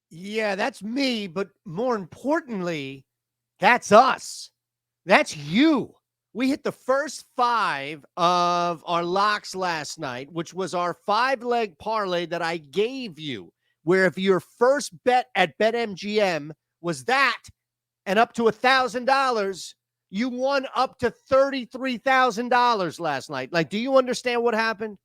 Yeah, that's me. But more importantly, that's us. That's you. We hit the first five of our locks last night, which was our 5-leg parlay that I gave you, where if your first bet at BetMGM was that and up to $1,000, you won up to $33,000 last night. Like, do you understand what happened?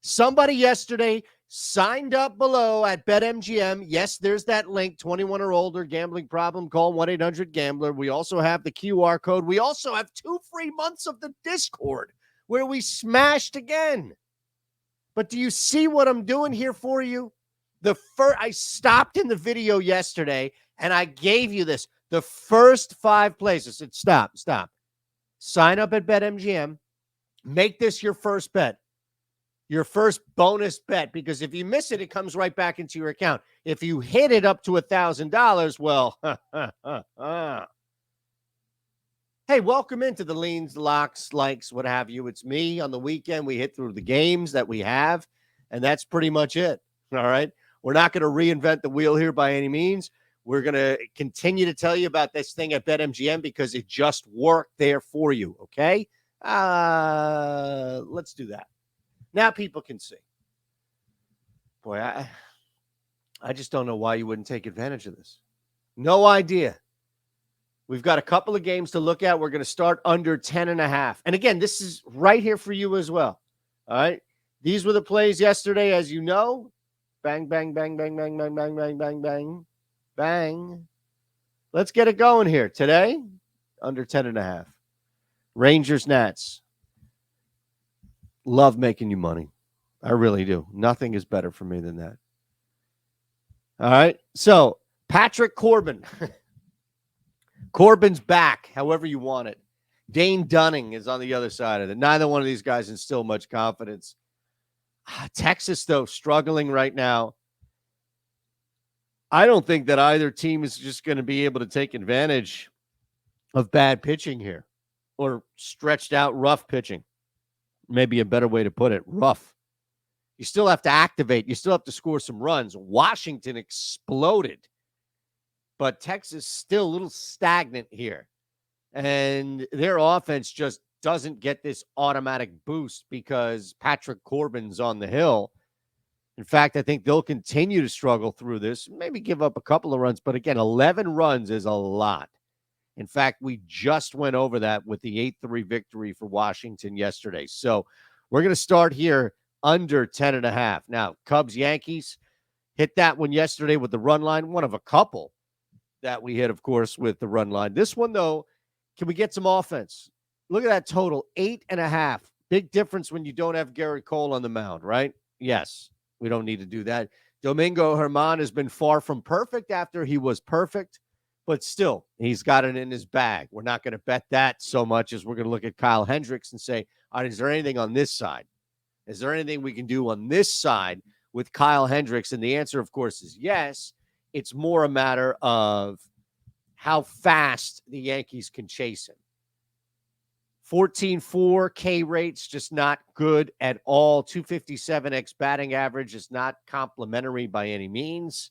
Somebody yesterday signed up below at BetMGM. Yes, there's that link, 21 or older, gambling problem, call 1-800-GAMBLER. We also have the QR code. We also have 2 free months of the Discord where we smashed again. But do you see what I'm doing here for you? I stopped in the video yesterday and I gave you this. The first 5 places. I said, stop. Sign up at BetMGM. Make this your first bet. Your first bonus bet, because if you miss it, it comes right back into your account. If you hit it up to $1,000, well, hey, welcome into the leans, locks, likes, what have you. It's me. On the weekend, we hit through the games that we have, and that's pretty much it. All right. We're not going to reinvent the wheel here by any means. We're going to continue to tell you about this thing at BetMGM because it just worked there for you. Okay. Let's do that. Now people can see. Boy, I just don't know why you wouldn't take advantage of this. No idea. We've got a couple of games to look at. We're going to start under 10.5. And again, this is right here for you as well. All right. These were the plays yesterday, as you know. Bang, bang, bang, bang, bang, bang, bang, bang, bang, bang, bang. Let's get it going here. Today, under 10.5. Rangers, Nats. Love making you money. I really do. Nothing is better for me than that. All right. So, Patrick Corbin. Corbin's back, however you want it. Dane Dunning is on the other side of it. Neither one of these guys instill much confidence. Texas, though, struggling right now. I don't think that either team is just going to be able to take advantage of bad pitching here or stretched out rough pitching. Maybe a better way to put it, rough. You still have to activate. You still have to score some runs. Washington exploded, but Texas still a little stagnant here. And their offense just doesn't get this automatic boost because Patrick Corbin's on the hill. In fact, I think they'll continue to struggle through this, maybe give up a couple of runs. But again, 11 runs is a lot. In fact, we just went over that with the 8-3 victory for Washington yesterday. So we're going to start here under 10.5. Now, Cubs, Yankees, hit that one yesterday with the run line. One of a couple that we hit, of course, with the run line. This one, though, can we get some offense? Look at that total, 8.5. Big difference when you don't have Garrett Cole on the mound, right? Yes, we don't need to do that. Domingo Germán has been far from perfect after he was perfect. But still, he's got it in his bag. We're not going to bet that so much as we're going to look at Kyle Hendricks and say, all right, is there anything on this side? Is there anything we can do on this side with Kyle Hendricks? And the answer, of course, is yes. It's more a matter of how fast the Yankees can chase him. 14.4 K rates, just not good at all. 257 X batting average is not complimentary by any means.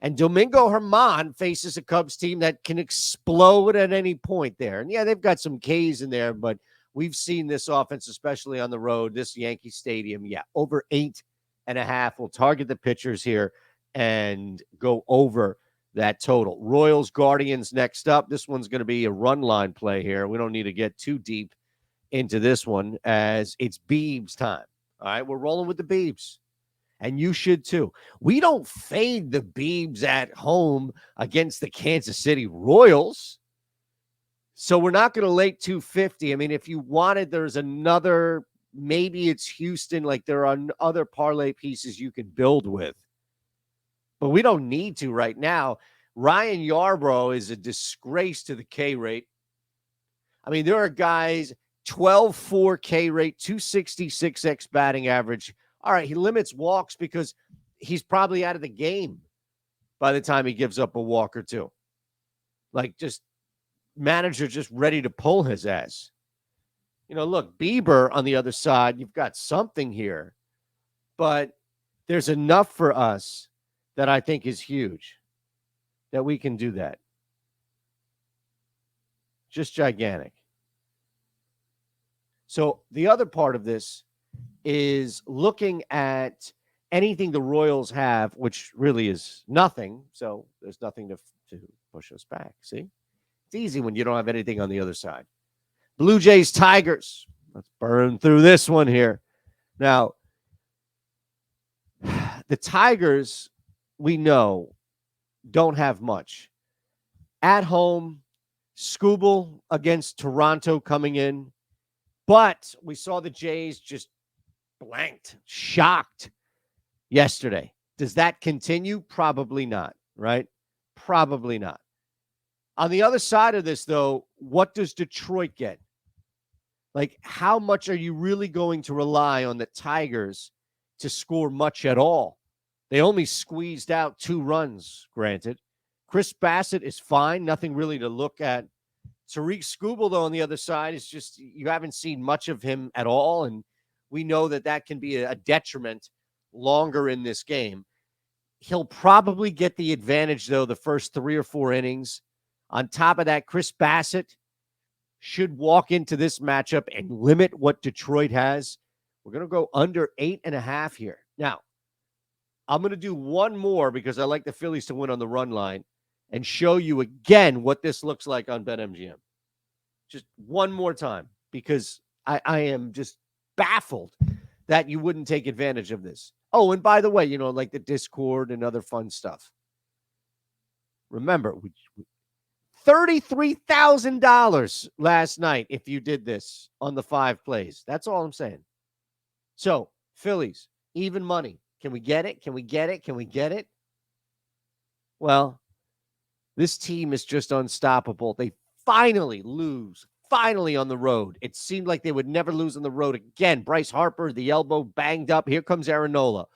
And Domingo Germán faces a Cubs team that can explode at any point there. And, yeah, they've got some Ks in there, but we've seen this offense, especially on the road, this Yankee Stadium. Yeah, over 8.5. We'll target the pitchers here and go over that total. Royals, Guardians next up. This one's going to be a run line play here. We don't need to get too deep into this one as it's Beebs time. All right, we're rolling with the Beebs. And you should too. We don't fade the Beebs at home against the Kansas City Royals. So we're not going to late 250. I mean, if you wanted, there's another, maybe it's Houston. Like there are other parlay pieces you can build with. But we don't need to right now. Ryan Yarbrough is a disgrace to the K rate. I mean, there are guys, 12.4 K rate, 266 X batting average. All right, he limits walks because he's probably out of the game by the time he gives up a walk or two. Like, just manager just ready to pull his ass. You know, look, Bieber on the other side, you've got something here. But there's enough for us that I think is huge, that we can do that. Just gigantic. So the other part of this is looking at anything the Royals have, which really is nothing. So there's nothing to push us back. See? It's easy when you don't have anything on the other side. Blue Jays, Tigers. Let's burn through this one here. Now, the Tigers, we know, don't have much. At home, Scooble against Toronto coming in. But we saw the Jays just blanked, shocked yesterday. Does that continue? Probably not, right? Probably not. On the other side of this, though, what does Detroit get? Like, how much are you really going to rely on the Tigers to score much at all? They only squeezed out 2 runs, granted. Chris Bassett is fine. Nothing really to look at. Tariq Skubal, though, on the other side, is just you haven't seen much of him at all, and we know that can be a detriment longer in this game. He'll probably get the advantage, though, the first 3 or 4 innings. On top of that, Chris Bassett should walk into this matchup and limit what Detroit has. We're going to go under 8.5 here. Now, I'm going to do one more because I like the Phillies to win on the run line and show you again what this looks like on BetMGM. Just one more time because I am just baffled that you wouldn't take advantage of this. Oh, and by the way, like the Discord and other fun stuff. Remember, $33,000 last night if you did this on the 5 plays. That's all I'm saying. So, Phillies, even money. Can we get it? Can we get it? Can we get it? Well, this team is just unstoppable. They finally lose. Finally on the road. It seemed like they would never lose on the road again. Bryce Harper, the elbow banged up. Here comes Aaron Nola.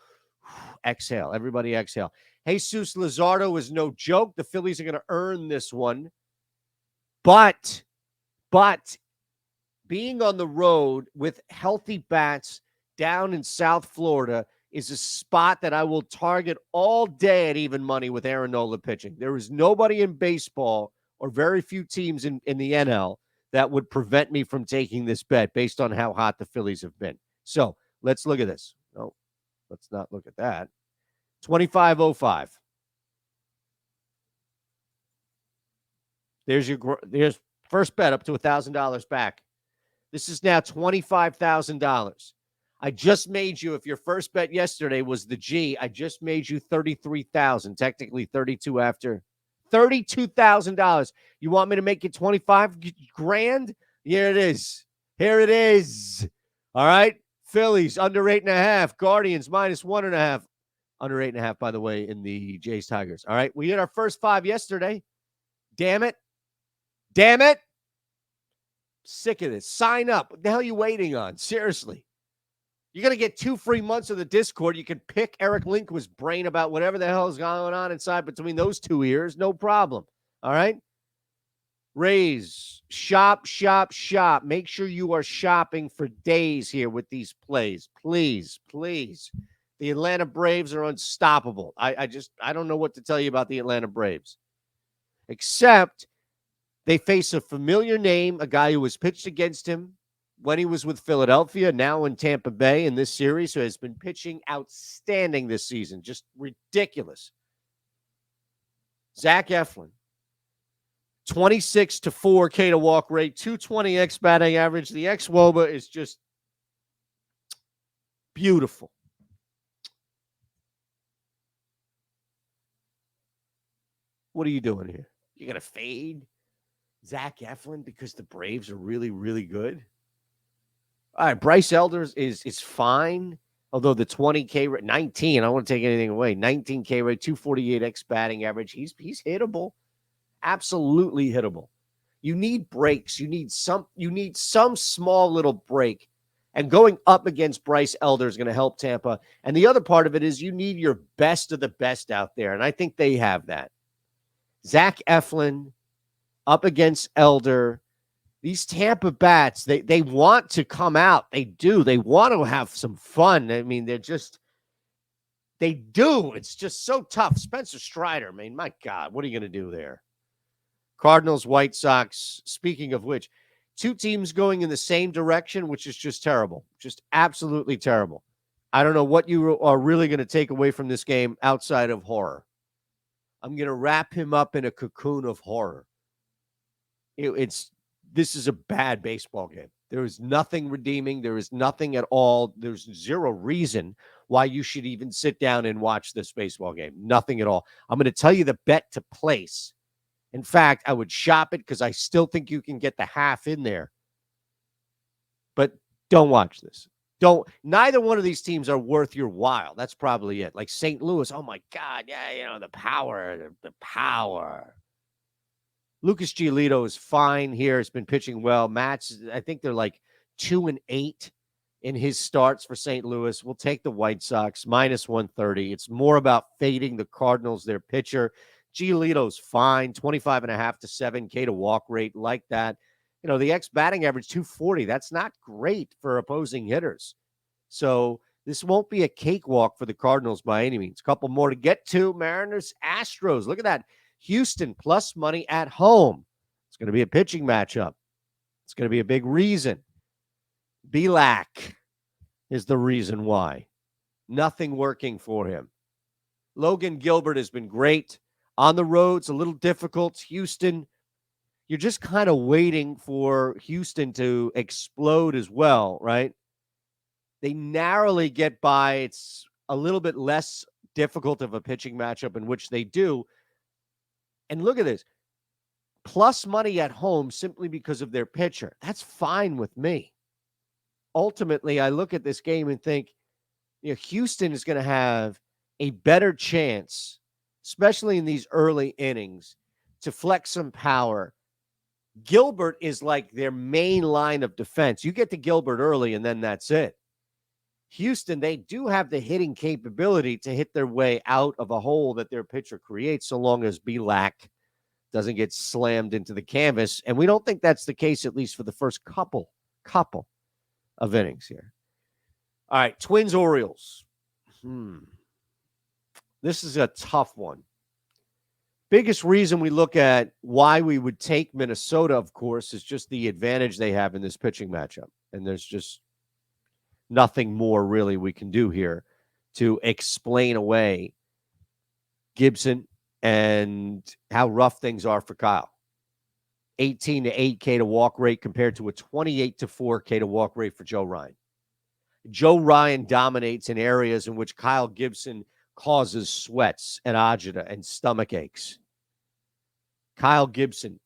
Exhale. Everybody exhale. Jesus Luzardo is no joke. The Phillies are going to earn this one. But being on the road with healthy bats down in South Florida is a spot that I will target all day at even money with Aaron Nola pitching. There is nobody in baseball or very few teams in the NL that would prevent me from taking this bet based on how hot the Phillies have been. So let's look at this. No, let's not look at that. 25.05. There's first bet up to $1,000 back. This is now $25,000. I just made you, if your first bet yesterday was the G, I just made you $33,000, technically 32 after. $32,000. You want me to make it 25 grand? Here it is. Here it is. All right. Phillies under 8.5. Guardians minus 1.5. Under 8.5, by the way, in the Jays Tigers. All right. We hit our first 5 yesterday. Damn it. Damn it. Sick of this. Sign up. What the hell are you waiting on? Seriously. You're going to get 2 free months of the Discord. You can pick Eric Lindquist's brain about whatever the hell is going on inside between those 2 ears. No problem. All right? Raise. Shop, shop, shop. Make sure you are shopping for days here with these plays. Please, please. The Atlanta Braves are unstoppable. I don't know what to tell you about the Atlanta Braves. Except they face a familiar name, a guy who was pitched against him when he was with Philadelphia, now in Tampa Bay in this series, who has been pitching outstanding this season. Just ridiculous. Zach Eflin, 26-4 K to walk rate, 220 X batting average. The X-Woba is just beautiful. What are you doing here? You're going to fade Zach Eflin because the Braves are really, really good? All right, Bryce Elder is fine, although the 20K rate, 19, I don't want to take anything away, 19K rate, 248 X batting average, he's hittable, absolutely hittable. You need breaks. You need some small little break, and going up against Bryce Elder is going to help Tampa. And the other part of it is you need your best of the best out there, and I think they have that. Zach Eflin up against Elder. These Tampa bats, they want to come out. They do. They want to have some fun. I mean, they're just They do. It's just so tough. Spencer Strider, man, my God, what are you going to do there? Cardinals, White Sox. Speaking of which, two teams going in the same direction, which is just terrible. Just absolutely terrible. I don't know what you are really going to take away from this game outside of horror. I'm going to wrap him up in a cocoon of horror. This is a bad baseball game. There is nothing redeeming. There is nothing at all. There's zero reason why you should even sit down and watch this baseball game. Nothing at all. I'm going to tell you the bet to place. In fact, I would shop it because I still think you can get the half in there. But don't watch this. Neither one of these teams are worth your while. That's probably it. Like St. Louis, oh my God, yeah, the power. Lucas Giolito is fine here. Has been pitching well. Matt's, I think they're like 2-8 in his starts for St. Louis. We'll take the White Sox minus 130. It's more about fading the Cardinals, their pitcher. Giolito's fine, 25.5 to 7K to walk rate, like that. The batting average 240. That's not great for opposing hitters. So this won't be a cakewalk for the Cardinals by any means. A couple more to get to. Mariners, Astros. Look at that. Houston plus money at home. It's going to be a pitching matchup. It's going to be a big reason. Belak is the reason why. Nothing working for him. Logan Gilbert has been great. On the road, it's a little difficult. Houston, you're just kind of waiting for Houston to explode as well, right? They narrowly get by. It's a little bit less difficult of a pitching matchup in which they do. And look at this. Plus money at home simply because of their pitcher. That's fine with me. Ultimately, I look at this game and think, Houston is going to have a better chance, especially in these early innings, to flex some power. Gilbert is like their main line of defense. You get to Gilbert early, and then that's it. Houston, they do have the hitting capability to hit their way out of a hole that their pitcher creates, so long as Belak doesn't get slammed into the canvas. And we don't think that's the case, at least for the first couple of innings here. All right, Twins, Orioles. This is a tough one. Biggest reason we look at why we would take Minnesota, of course, is just the advantage they have in this pitching matchup. And there's just nothing more really we can do here to explain away Gibson and how rough things are for Kyle. 18 to 8K to walk rate compared to a 28 to 4K to walk rate for Joe Ryan. Joe Ryan dominates in areas in which Kyle Gibson causes sweats and agita and stomach aches. Kyle Gibson,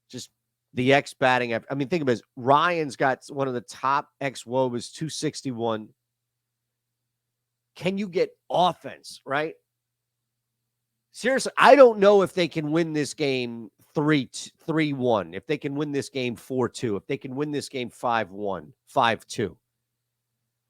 just the X batting. I mean, think of it as Ryan's got one of the top X WOBAs, 261. Can you get offense, right? Seriously, I don't know if they can win this game 3-1, if they can win this game 4-2, if they can win this game 5-1, 5-2.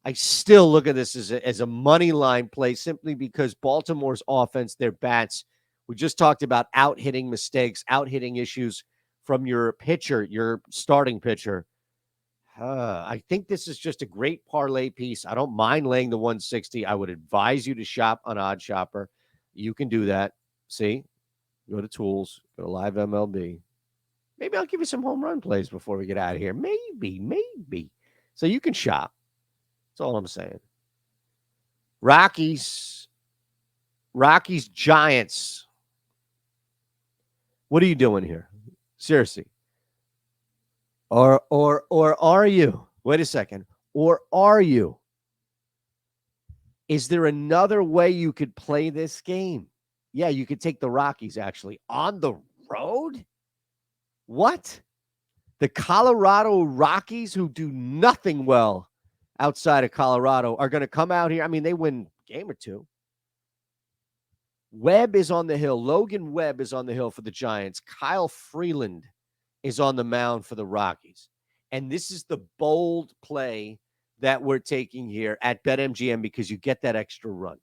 I still look at this as a money line play simply because Baltimore's offense, their bats, we just talked about out-hitting mistakes, out-hitting issues from your pitcher, your starting pitcher. I think this is just a great parlay piece. I don't mind laying the 160. I would advise you to shop on Odd Shopper. You can do that. See? Go to tools, go to live MLB. Maybe I'll give you some home run plays before we get out of here. Maybe. So you can shop. That's all I'm saying. Rockies, Giants. What are you doing here? Seriously. Or are you? Wait a second. Or are you? Is there another way you could play this game? Yeah, you could take the Rockies, actually. On the road? What? The Colorado Rockies, who do nothing well outside of Colorado, are going to come out here. I mean, they win a game or two. Webb is on the hill. Logan Webb is on the hill for the Giants. Kyle Freeland is on the mound for the Rockies. And this is the bold play that we're taking here at BetMGM because you get that extra run.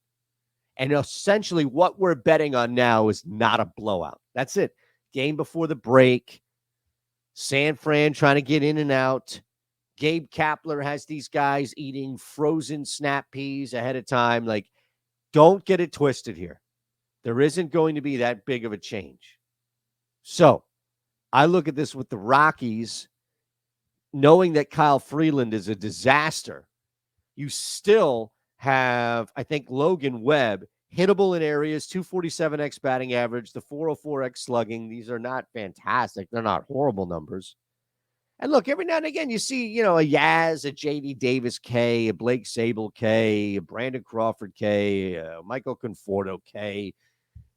And essentially what we're betting on now is not a blowout. That's it. Game before the break. San Fran trying to get in and out. Gabe Kapler has these guys eating frozen snap peas ahead of time. Like, don't get it twisted here. There isn't going to be that big of a change. So I look at this with the Rockies, knowing that Kyle Freeland is a disaster. You still have, I think, Logan Webb, hittable in areas, 247x batting average, the 404x slugging. These are not fantastic. They're not horrible numbers. And look, every now and again, you see, a Yaz, a J.D. Davis K, a Blake Sable K, a Brandon Crawford K, a Michael Conforto K.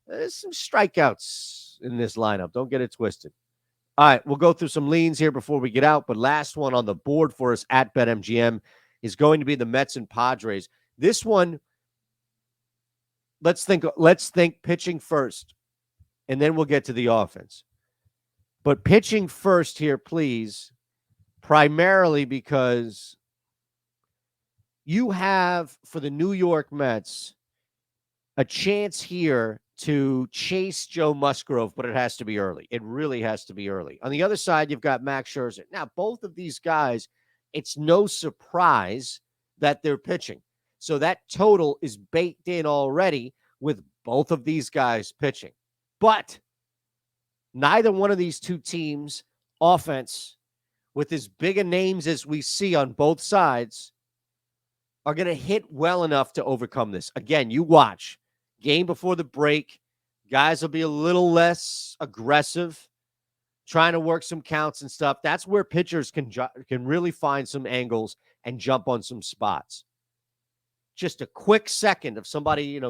There's some strikeouts in this lineup. Don't get it twisted. All right, we'll go through some leans here before we get out. But last one on the board for us at BetMGM is going to be the Mets and Padres. This one, let's think pitching first, and then we'll get to the offense. But pitching first here, please, primarily because you have, for the New York Mets, a chance here to chase Joe Musgrove, but it has to be early. It really has to be early. On the other side, you've got Max Scherzer. Now, both of these guys, it's no surprise that they're pitching. So that total is baked in already with both of these guys pitching. But neither one of these two teams' offense, with as big a names as we see on both sides, are going to hit well enough to overcome this. Again, you watch. Game before the break, guys will be a little less aggressive, trying to work some counts and stuff. That's where pitchers can really find some angles and jump on some spots. Just a quick second of somebody,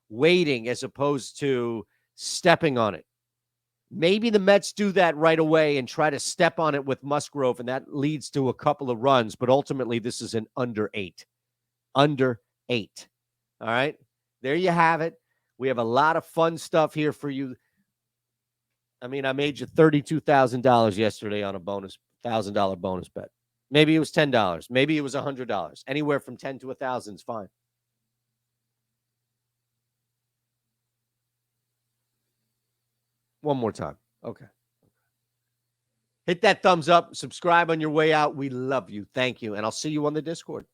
waiting as opposed to stepping on it. Maybe the Mets do that right away and try to step on it with Musgrove, and that leads to a couple of runs. But ultimately, this is an under 8. Under 8. All right? There you have it. We have a lot of fun stuff here for you. I mean, I made you $32,000 yesterday on a $1,000 bonus bet. Maybe it was $10. Maybe it was $100. Anywhere from 10 to 1,000 is fine. One more time. Okay. Hit that thumbs up. Subscribe on your way out. We love you. Thank you. And I'll see you on the Discord.